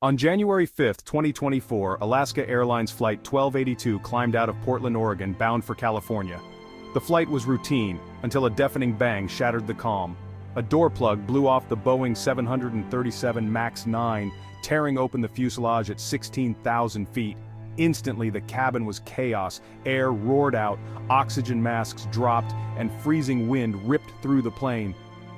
On January 5, 2024, Alaska Airlines Flight 1282 climbed out of Portland, Oregon, bound for California. The flight was routine, until a deafening bang shattered the calm. A door plug blew off the Boeing 737 MAX 9, tearing open the fuselage at 16,000 feet. Instantly, the cabin was chaos. Air roared out, oxygen masks dropped, and freezing wind ripped through the plane.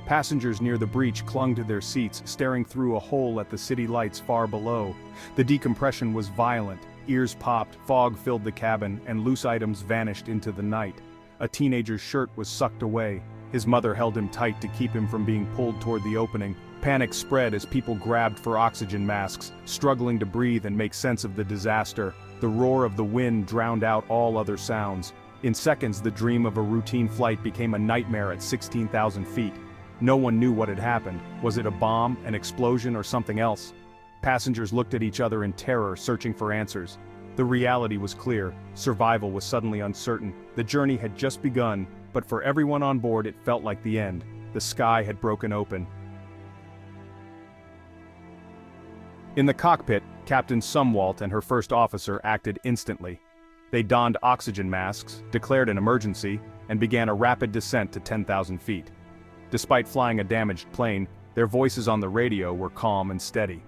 Passengers near the breach clung to their seats, staring through a hole at the city lights far below. The decompression was violent. Ears popped, fog filled the cabin, and loose items vanished into the night. A teenager's shirt was sucked away. His mother held him tight to keep him from being pulled toward the opening. Panic spread as people grabbed for oxygen masks, struggling to breathe and make sense of the disaster. The roar of the wind drowned out all other sounds. In seconds, the dream of a routine flight became a nightmare at 16,000 feet. No one knew what had happened. Was it a bomb, an explosion, or something else? Passengers looked at each other in terror, searching for answers. The reality was clear. Survival was suddenly uncertain. The journey had just begun, but for everyone on board it felt like the end. The sky had broken open. In the cockpit, Captain Sumwalt and her first officer acted instantly. They donned oxygen masks, declared an emergency, and began a rapid descent to 10,000 feet. Despite flying a damaged plane, their voices on the radio were calm and steady.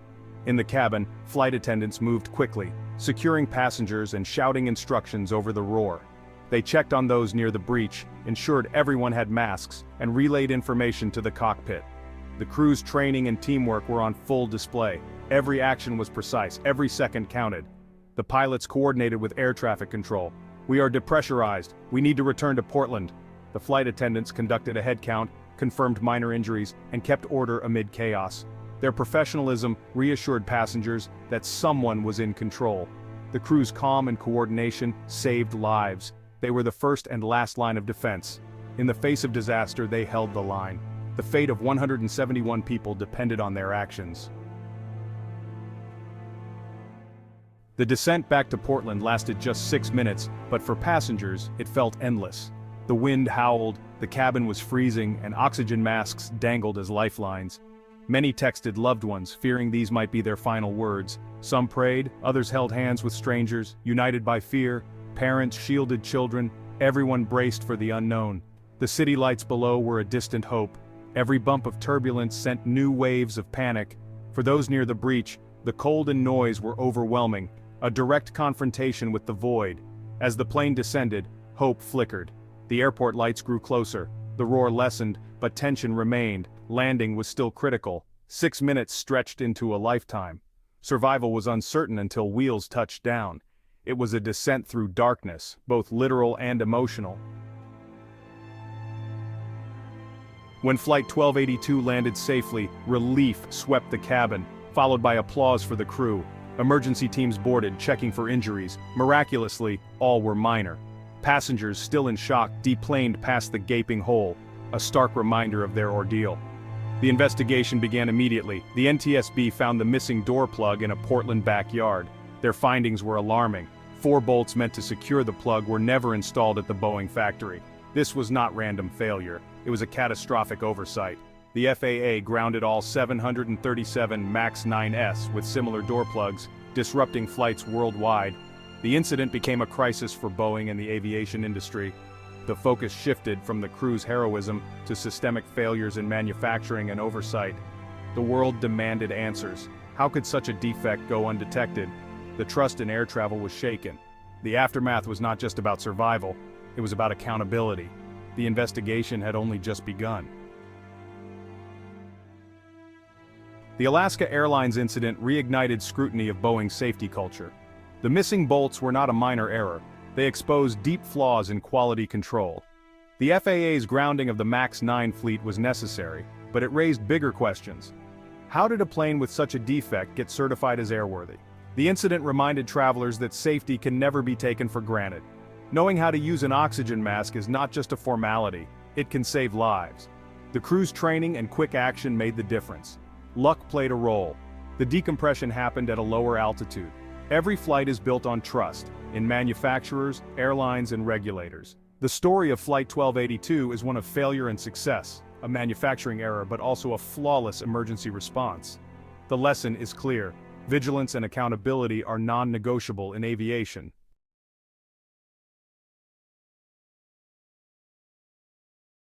In the cabin, flight attendants moved quickly, securing passengers and shouting instructions over the roar. They checked on those near the breach, ensured everyone had masks, and relayed information to the cockpit. The crew's training and teamwork were on full display. Every action was precise, every second counted. The pilots coordinated with air traffic control. "We are depressurized. We need to return to Portland." The flight attendants conducted a head count, confirmed minor injuries, and kept order amid chaos. Their professionalism reassured passengers that someone was in control. The crew's calm and coordination saved lives. They were the first and last line of defense. In the face of disaster, they held the line. The fate of 171 people depended on their actions. The descent back to Portland lasted just 6 minutes, but for passengers, it felt endless. The wind howled, the cabin was freezing, and oxygen masks dangled as lifelines. Many texted loved ones, fearing these might be their final words. Some prayed, others held hands with strangers, united by fear. Parents shielded children, everyone braced for the unknown. The city lights below were a distant hope. Every bump of turbulence sent new waves of panic. For those near the breach, the cold and noise were overwhelming, a direct confrontation with the void. As the plane descended, hope flickered. The airport lights grew closer. The roar lessened, but tension remained. Landing was still critical. 6 minutes stretched into a lifetime. Survival was uncertain until wheels touched down. It was a descent through darkness, both literal and emotional. When Flight 1282 landed safely, relief swept the cabin, followed by applause for the crew. Emergency teams boarded, checking for injuries. Miraculously, all were minor. Passengers, still in shock, deplaned past the gaping hole, a stark reminder of their ordeal. The investigation began immediately. The NTSB found the missing door plug in a Portland backyard. Their findings were alarming. 4 bolts meant to secure the plug were never installed at the Boeing factory. This was not random failure. It was a catastrophic oversight. The FAA grounded all 737 MAX 9s with similar door plugs, disrupting flights worldwide. The incident became a crisis for Boeing and the aviation industry. The focus shifted from the crew's heroism to systemic failures in manufacturing and oversight. The world demanded answers. How could such a defect go undetected? The trust in air travel was shaken. The aftermath was not just about survival, it was about accountability. The investigation had only just begun. The Alaska Airlines incident reignited scrutiny of Boeing's safety culture. The missing bolts were not a minor error. They exposed deep flaws in quality control. The FAA's grounding of the MAX 9 fleet was necessary, but it raised bigger questions. How did a plane with such a defect get certified as airworthy? The incident reminded travelers that safety can never be taken for granted. Knowing how to use an oxygen mask is not just a formality, it can save lives. The crew's training and quick action made the difference. Luck played a role. The decompression happened at a lower altitude. Every flight is built on trust, in manufacturers, airlines, and regulators. The story of Flight 1282 is one of failure and success, a manufacturing error but also a flawless emergency response. The lesson is clear. Vigilance and accountability are non-negotiable in aviation.